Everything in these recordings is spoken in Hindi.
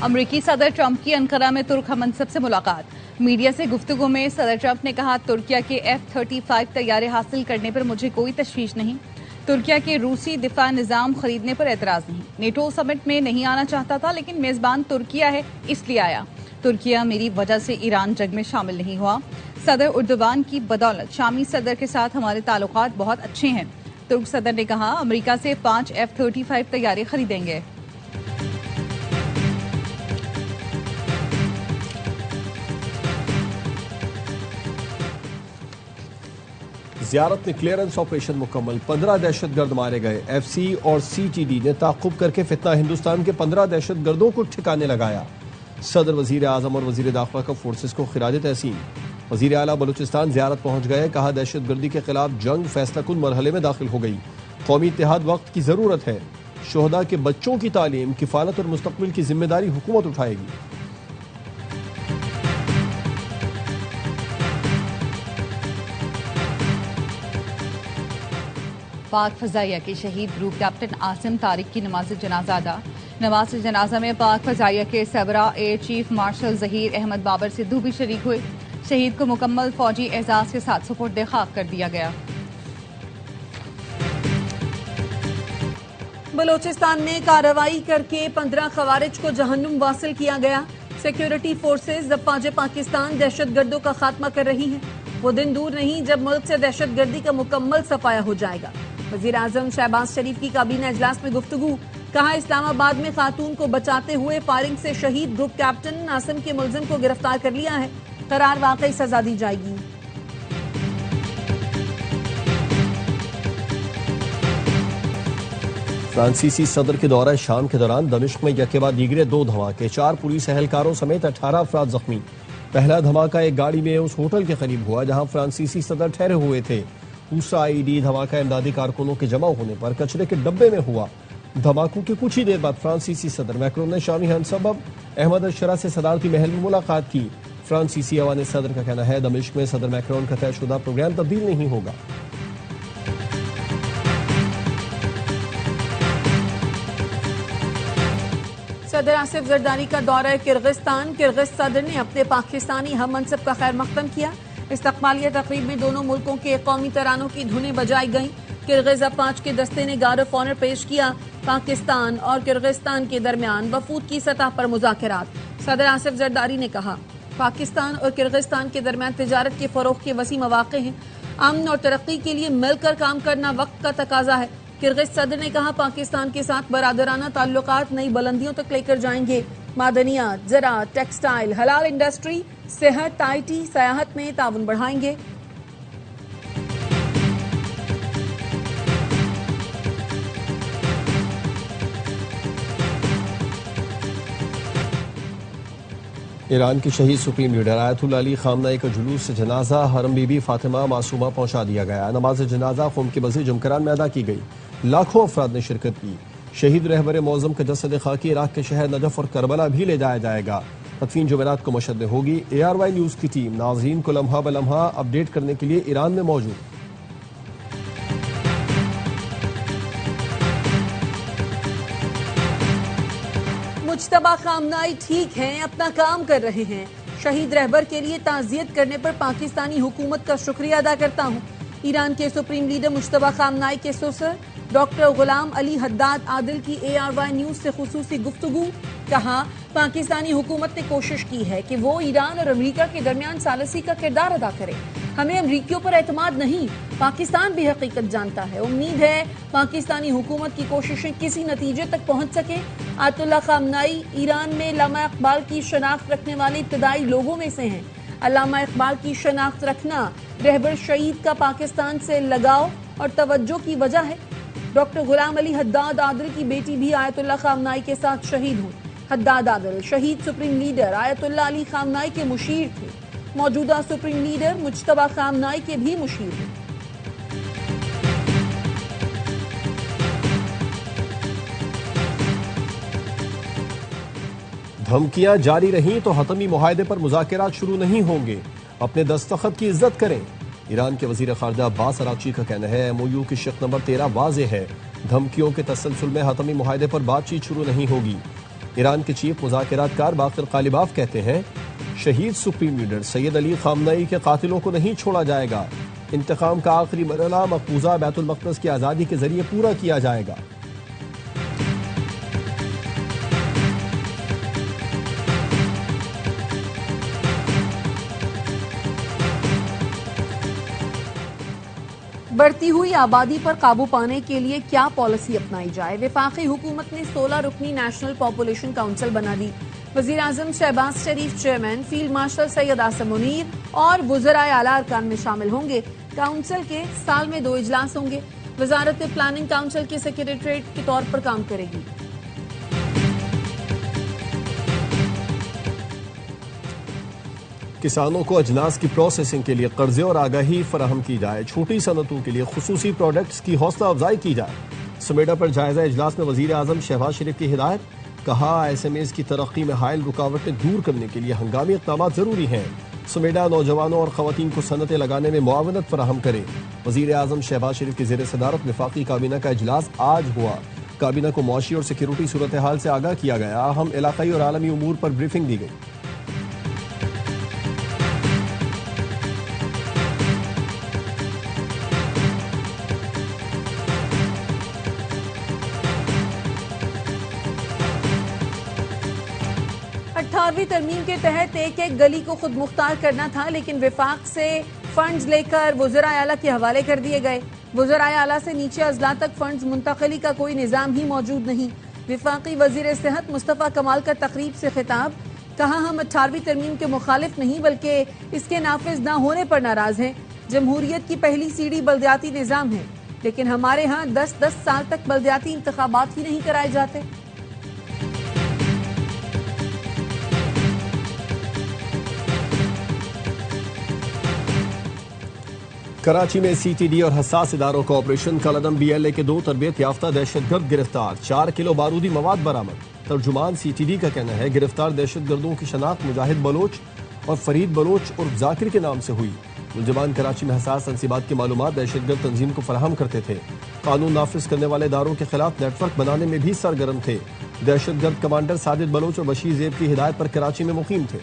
अमरीकी सदर ट्रंप की अंकारा में तुर्क हममंसब से मुलाकात। मीडिया से गुफ्तगू में सदर ट्रंप ने कहा, तुर्किया के F-35 तैयारे हासिल करने पर मुझे कोई तशवीश नहीं। तुर्किया के रूसी दिफा निजाम खरीदने पर एतराज नहीं। नेटो समिट में नहीं आना चाहता था, लेकिन मेजबान तुर्किया है इसलिए आया। तुर्किया मेरी वजह से ईरान जंग में शामिल नहीं हुआ। सदर उर्दुबान की बदौलत शामी सदर के साथ हमारे ताल्लुकात बहुत अच्छे हैं। तुर्क सदर ने कहा, अमेरिका से 5 F-35 तैयारे खरीदेंगे। ज़ियारत में क्लियरेंस ऑपरेशन मुकम्मल, 15 दहशतगर्द मारे गए। FC और CTD ने ताक़ुब करके फितना हिंदुस्तान के 15 दहशतगर्दों को ठिकाने लगाया। सदर, वजीर आज़म और वजीर दाखिला को फोर्सेस को खिराज तहसीन। वजीर आला बलूचिस्तान ज़ियारत पहुंच गए। कहा, दहशतगर्दी के खिलाफ जंग फैसलाकुन मरहले में दाखिल हो गई। कौमी इत्तेहाद वक्त की ज़रूरत है। शोहदा के बच्चों की तालीम, किफ़ालत और मुस्तक़बिल की जिम्मेदारी हुकूमत उठाएगी। पाक फजाइया के शहीद ग्रुप कैप्टन आसिम तारिक की नमाज जनाजा अदा। नमाज जनाजा में पाक फजाइया के सरबरा air chief marshal Zaheer Ahmad Babar Sidhu भी शरीक हुए। शहीद को मुकम्मल फौजी एजाज के साथ सुपुर्द खाक कर दिया गया। बलोचिस्तान में कार्रवाई करके 15 खवारिज को जहन्नुम वासिल किया गया। सिक्योरिटी फोर्सेज अफवाज पाकिस्तान दहशतगर्दों का खात्मा कर रही हैं। वो दिन दूर नहीं जब मुल्क से दहशतगर्दी का मुकम्मल सफाया हो जाएगा। वजीर आजम शहबाज शरीफ की काबीना इजलास में गुफ्तगू। कहा, इस्लामाबाद में खातून को बचाते हुए फायरिंग से शहीद ग्रुप कैप्टन आसिम के मुलजिम को गिरफ्तार कर लिया है। करार वाकई सजा दी जाएगी। फ्रांसीसी सदर के दौरा शाम के दौरान दमिश्क में यके बाद दीगरे 2 धमाके, 4 पुलिस एहलकारों समेत 18 अफराद जख्मी। पहला धमाका एक गाड़ी में उस होटल के करीब हुआ जहां फ्रांसीसी सदर ठहरे हुए थे। दूसरा IED धमाका इमदादी कारकुनों के जमा होने पर कचरे के डब्बे में हुआ। धमाकों के कुछ ही देर बाद फ्रांसीसी सदर मैक्रोन ने शामी हमसबब अहमद अशरा से सदारती महल में मुलाकात की। फ्रांसीसी अवान सदर का कहना है, दमिश्क में सदर मैक्रोन का तयशुदा प्रोग्राम तब्दील नहीं होगा। सदर आसिफ जरदारी का दौरा किर्गिस्तान। किर्गिज सदर ने अपने पाकिस्तानी हम मनसब का खैर मकदम किया। इस्तकबालिया तकरीब में दोनों मुल्कों के कौमी तरानों की धुनें बजाई गईं। किर्गिज अफवाज के दस्ते ने गार्ड ऑफ ऑनर पेश किया। पाकिस्तान और किर्गिस्तान के दरमियान वफूद की सतह पर मुज़ाकरात। सदर आसिफ जरदारी ने कहा, पाकिस्तान और किर्गिस्तान के दरमियान तिजारत के फरोग के वसी मौक़े हैं। अमन और तरक्की के लिए मिलकर काम करना वक्त का तकाजा है। किर्गिज सदर ने कहा, पाकिस्तान के साथ बरादराना ताल्लुकात नई बुलंदियों तक लेकर जाएंगे। मादनियात, ज़राअत, टेक्सटाइल, हलाल इंडस्ट्री, सेहत, IT, सयाहत में ताउन बढ़ाएंगे। ईरान की शहीद सुप्रीम लीडर आयतुल्लाह अली खामनाई का जुलूस से जनाजा हरम बीबी फातिमा मासूमा पहुंचा दिया गया। नमाज जनाजा क़ौम की बसी जुमकरान में अदा की गई। लाखों अफराद ने शिरकत की। शहीद रहबर मौज़म का जसद खाकी इराक के शहर नजफ और करबला भी ले जाया जाएगा। तदफीन जुमेरात को मशहद में होगी। ARY न्यूज़ की टीम नाज़रीन को लम्हा ब लम्हा अपडेट करने के लिए ईरान में मौजूद। मुज्तबा खामनाई ठीक हैं, अपना काम कर रहे हैं। शहीद रहबर के लिए ताज़ियत करने पर पाकिस्तानी हुकूमत का शुक्रिया अदा करता हूँ। ईरान के सुप्रीम लीडर मुज्तबा खामनाई के ससुर डॉक्टर गुलाम अली हद्दाद आदिल की ARY न्यूज़ से खुसूसी गुफ्तगू। कहा, पाकिस्तानी हुकूमत ने कोशिश की है कि वो ईरान और अमेरिका के दरमियान सालसी का किरदार अदा करे। हमें अमरीकियों पर एतमाद नहीं, पाकिस्तान भी हकीकत जानता है। उम्मीद है पाकिस्तानी हुकूमत की कोशिशें किसी नतीजे तक पहुंच सके। आयतुल्लाह खामनाई ईरान में अल्लामा इकबाल की शनाख्त रखने वाले इब्तदाई लोगों में से हैं। अल्लामा इकबाल की शनाख्त रखना रहबर शहीद का पाकिस्तान से लगाव और तवज्जो की वजह है। डॉक्टर गुलाम अली हद्दाद आदिल की बेटी भी आयतुल्लाह खामनाई के साथ शहीद हुई। हद्दाद आदिल शहीद सुप्रीम लीडर आयतुल्लाह अली खामनाई के मुशीर थे। मौजूदा सुप्रीम लीडर मुज्तबा खामनाई के भी मुशीर हैं। धमकियां जारी रहीं तो हतमी मुआहदे पर मुज़ाकरात शुरू नहीं होंगे। अपने दस्तखत की इज्जत करें। ईरान के वजीर खारजा अब्बास अरागची का कहना है, MOU की शर्त नंबर 13 वाज़ेह है। धमकियों के तसलसल में हतमी मुआहदे पर बातचीत शुरू नहीं होगी। ईरान के चीफ मुज़ाकिरातकार बाक़िर ग़ालिबाफ कहते हैं, शहीद सुप्रीम लीडर सैयद अली ख़ामनेई के कातिलों को नहीं छोड़ा जाएगा। इंतकाम का आखिरी मरहला मकबूजा बैतुल मक़दस की आज़ादी के जरिए पूरा किया जाएगा। बढ़ती हुई आबादी पर काबू पाने के लिए क्या पॉलिसी अपनाई जाए? वफाकी हुकूमत ने 16 रुकनी नेशनल पॉपुलेशन काउंसिल बना दी। वजीर आजम Shehbaz Sharif chairman, field marshal Syed Asim Munir और वज़राए आला अरकान में शामिल होंगे। काउंसिल के साल में 2 इजलास होंगे। वजारत प्लानिंग काउंसिल के सेक्रेटरीट के तौर पर काम करेगी। किसानों को अजनास की प्रोसेसिंग के लिए कर्जे और आगाही फराहम की जाए। छोटी सनतों के लिए खुसूसी प्रोडक्ट्स की हौसला अफजाई की जाए। समेटा पर जायजा इजलास में वजीर आजम शहबाज शरीफ की हिदायत। कहा, SMEs की तरक्की में हायल रुकावटें दूर करने के लिए हंगामी इक़दाम जरूरी हैं। समेटा नौजवानों और खवातीन को सनतें लगाने में मुआवनत फराहम करे। वजीर आजम शहबाज शरीफ की ज़ेर सदारत वफाकी काबीना का इजलास आज हुआ। काबीना को मुआशी और सिक्योरिटी सूरत हाल से आगाह किया गया। अहम इलाकाई और आलमी उमूर पर ब्रीफिंग दी गई। अठारहवीं तरमीम के तहत एक गली को खुद मुख्तार करना था, लेकिन विफाक से फंड्स लेकर वज़राए आला के हवाले कर दिए गए। वज़राए आला से नीचे अजला तक फंड्स मुंतकली का कोई निज़ाम ही मौजूद नहीं। विफाकी वज़ीर सेहत मुस्तफ़ा कमाल का तकरीब से खिताब। कहा, हम 18वीं तरमीम के मुखालिफ नहीं बल्कि इसके नाफिज न होने पर नाराज हैं। जमहूरियत की पहली सीढ़ी बल्दियाती निज़ाम है, लेकिन हमारे यहाँ 10-10 साल तक बल्दियाती इंतखाबात ही नहीं कराए जाते। कराची में CTD और हसास इदारों का ऑपरेशन। कलदम BLA के 2 तरबियत याफ्ता दहशतगर्द गिरफ्तार। 4 किलो बारूदी मवाद बरामद। तर्जुमान CTD का कहना है, गिरफ्तार दहशतगर्दों की शनाख्त मुजाहिद बलोच और फरीद बलोच उर्फ जाकिर के नाम से हुई। मुलजमान कराची में हसास तंसीबात की मालूमात दहशतगर्द तंजीम को फराहम करते थे। कानून नाफिज करने वाले इदारों के खिलाफ नेटवर्क बनाने में भी सरगर्म थे। दहशतगर्द कमांडर साजिद बलोच और बशीर ज़ेब की हिदायत पर कराची में मुकीम थे।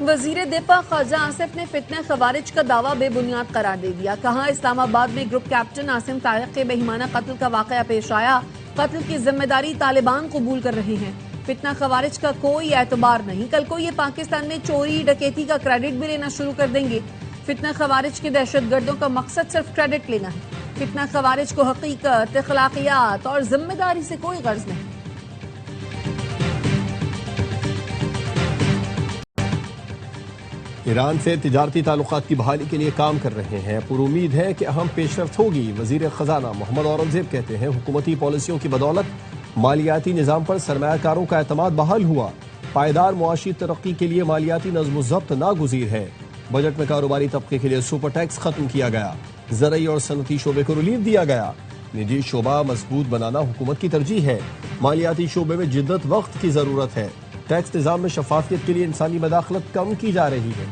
वजीर दिफा ख्वाजा आसिफ ने फितने खवारिज का दावा बेबुनियाद करार दे दिया। कहा, इस्लामाबाद में ग्रुप कैप्टन आसिम तारिक के बेईमाना कत्ल का वाकया पेश आया। कत्ल की जिम्मेदारी तालिबान कबूल कर रहे हैं। फितना खवारिज का कोई एतबार नहीं। कल को ये पाकिस्तान में चोरी डकैती का क्रेडिट भी लेना शुरू कर देंगे। फितना खवारिज के दहशतगर्दों का मकसद सिर्फ क्रेडिट लेना है। फितना खवारिज को हकीकत, अखलाकियात और जिम्मेदारी से कोई गर्ज नहीं। ईरान से तिजारती ताल्लुकात की बहाली के लिए काम कर रहे हैं। पुरुमीद है कि अहम पेशरफ्त होगी। वजीर खजाना मोहम्मद औरंगजेब कहते हैं, हुकूमती पॉलिसियों की बदौलत मालियाती निज़ाम पर सरमायाकारों का एतमाद बहाल हुआ। पायदार मुआशी तरक्की के लिए मालियाती नज़्म ज़ब्त नागुज़ीर है। बजट में कारोबारी तबके के लिए सुपर टैक्स खत्म किया गया। ज़रई और सनती शोबे को रिलीफ दिया गया। निजी शोबा मजबूत बनाना हुकूमत की तरजीह है। मालियाती शोबे में जिद्दत वक्त की ज़रूरत है। टैक्स निज़ाम में शफाफियत के लिए इंसानी मदाखलत कम की जा रही है।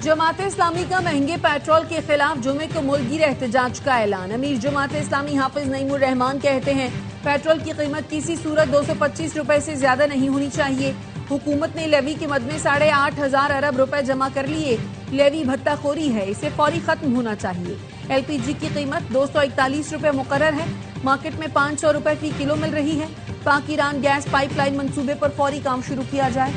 जमात इस्लामी का महंगे पेट्रोल के खिलाफ जुमे को मुल्कगीर एहतजाज का ऐलान। अमीर जमात इस्लामी हाफिज नईमुर रहमान कहते हैं, पेट्रोल की कीमत किसी सूरत 225 रुपए से ज्यादा नहीं होनी चाहिए। हुकूमत ने लेवी के मद में 8,500 अरब रुपए जमा कर लिए। लेवी भत्ताखोरी है, इसे फौरी खत्म होना चाहिए। LPG की कीमत 241 रुपए मुकर्रर है। मार्केट में 500 रुपए फी किलो मिल रही है। पाक ईरान गैस पाइपलाइन मंसूबे पर फौरी काम शुरू किया जाए।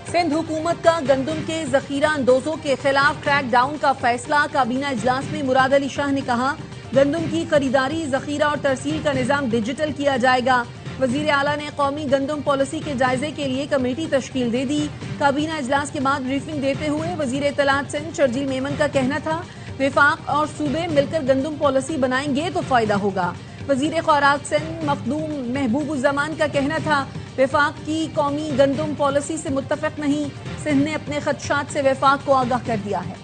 सिंध हुकूमत का गंदम के जखीरा अंदोजों के खिलाफ क्रैक डाउन का फैसला। काबीना इजलास में मुराद अली शाह ने कहा, गंदम की खरीदारी, जखीरा और तरसील का निजाम डिजिटल किया जाएगा। वजीर आला ने कौमी गंदम पॉलिसी के जायजे के लिए कमेटी तश्कील दे दी। काबीना इजलास के बाद ब्रीफिंग देते हुए वजीर इत्तलात सिंध शर्जील मेमन का कहना था, विफाक और सूबे मिलकर गंदम पॉलिसी बनाएंगे तो फायदा होगा। वजीर खुराक सिंध मखदूम महबूबुज़्ज़मान का कहना था वफाक की कौमी गंदम पॉलिसी से मुत्तफिक नहीं, सिंध ने अपने खदशात से वफाक को आगाह कर दिया है।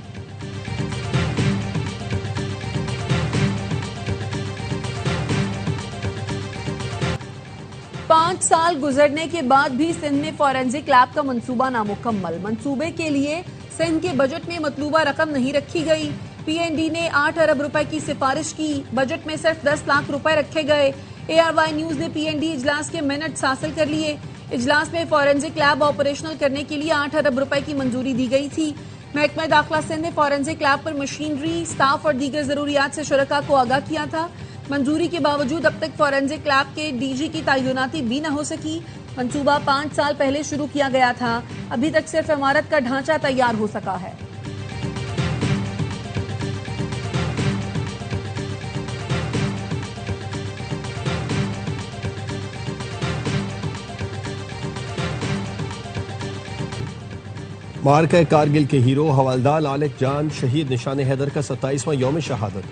पांच साल गुजरने के बाद भी सिंध में फॉरेंसिक लैब का मंसूबा नामुकम्मल। मंसूबे के लिए सिंध के बजट में मतलूबा रकम नहीं रखी गई। पीएनडी ने 8 अरब रुपए की सिफारिश की, बजट में सिर्फ 10 लाख रुपए रखे गए। ARY न्यूज ने पीएनडी इजलास के मिनट्स हासिल कर लिए। इजलास में फॉरेंसिक लैब ऑपरेशनल करने के लिए 8 अरब रुपए की मंजूरी दी गई थी। महकमा दाखिला सिंध ने फॉरेंसिक लैब पर मशीनरी, स्टाफ और दीगर जरूरियात से शुरका को आगाह किया था। मंजूरी के बावजूद अब तक फॉरेंसिक लैब के डीजी की तैनाती भी न हो सकी। मंसूबा 5 साल पहले शुरू किया गया था, अभी तक सिर्फ इमारत का ढांचा तैयार हो सका है। मार्का कारगिल के हीरो हवलदार लालिक जान शहीद निशान हैदर का 27वां यौम शहादत,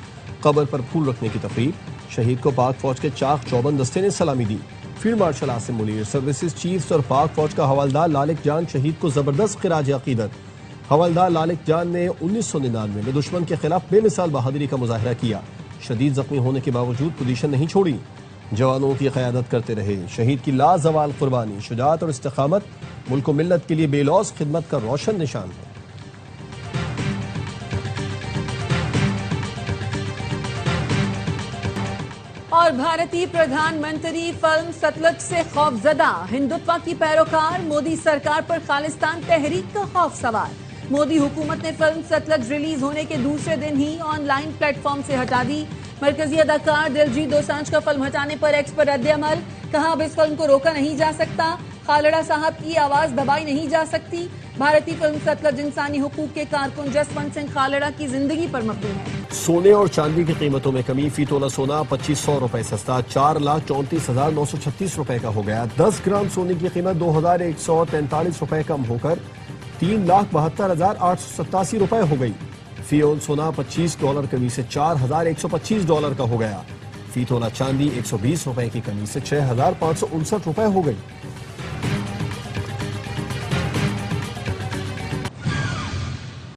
कब्र पर फूल रखने की तकरीब। शहीद को पाक फौज के चाक चौबंद दस्ते ने सलामी दी। Field marshal Asim Munir, services chiefs और पाक फौज का हवलदार लालिक जान शहीद को जबरदस्त खिराज अकीदत। हवलदार लालिक जान ने 1999 में दुश्मन के खिलाफ बेमिसाल बहादुरी का मुजाहरा किया। शदीद जख्मी होने के बावजूद पोजीशन नहीं छोड़ी, जवानों की क़यादत करते रहे। शहीद की लाजवाल कुर्बानी, शुजाअत और इस्तिकामत मुल्क व मिल्लत के लिए बेलौस खिदमत का रोशन निशान है। और भारतीय प्रधानमंत्री फिल्म सतलुज से खौफजदा, हिंदुत्व की पैरोकार, मोदी सरकार पर खालिस्तान तहरीक का खौफ सवार। मोदी हुकूमत ने फिल्म सतलुज रिलीज होने के दूसरे दिन ही ऑनलाइन प्लेटफॉर्म से हटा दी। मरकजी अदाकार दिलजीत दोसांझ का फिल्म हटाने पर एक्स पर रद्द-ए-अमल, कहा अब इस फिल्म को रोका नहीं जा सकता, खालड़ा साहब की आवाज दबाई नहीं जा सकती। भारतीय फिल्म सतलुज इंसानी हुकूक के कारकुन जसवंत सिंह खालड़ा की जिंदगी पर मबनी है। सोने और चांदी की कीमतों में कमी, फी तोला सोना 2500 रुपए सस्ता 4,34,936 रुपए का हो गया। 10 ग्राम सोने की कीमत 2,143 रुपए कम होकर 3,72,887 रुपए हो गई। फी ओन सोना $25 कमी से $4,125 का हो गया। फी तोला चांदी 120 रुपए की कमी से 6,559 रुपए हो गई।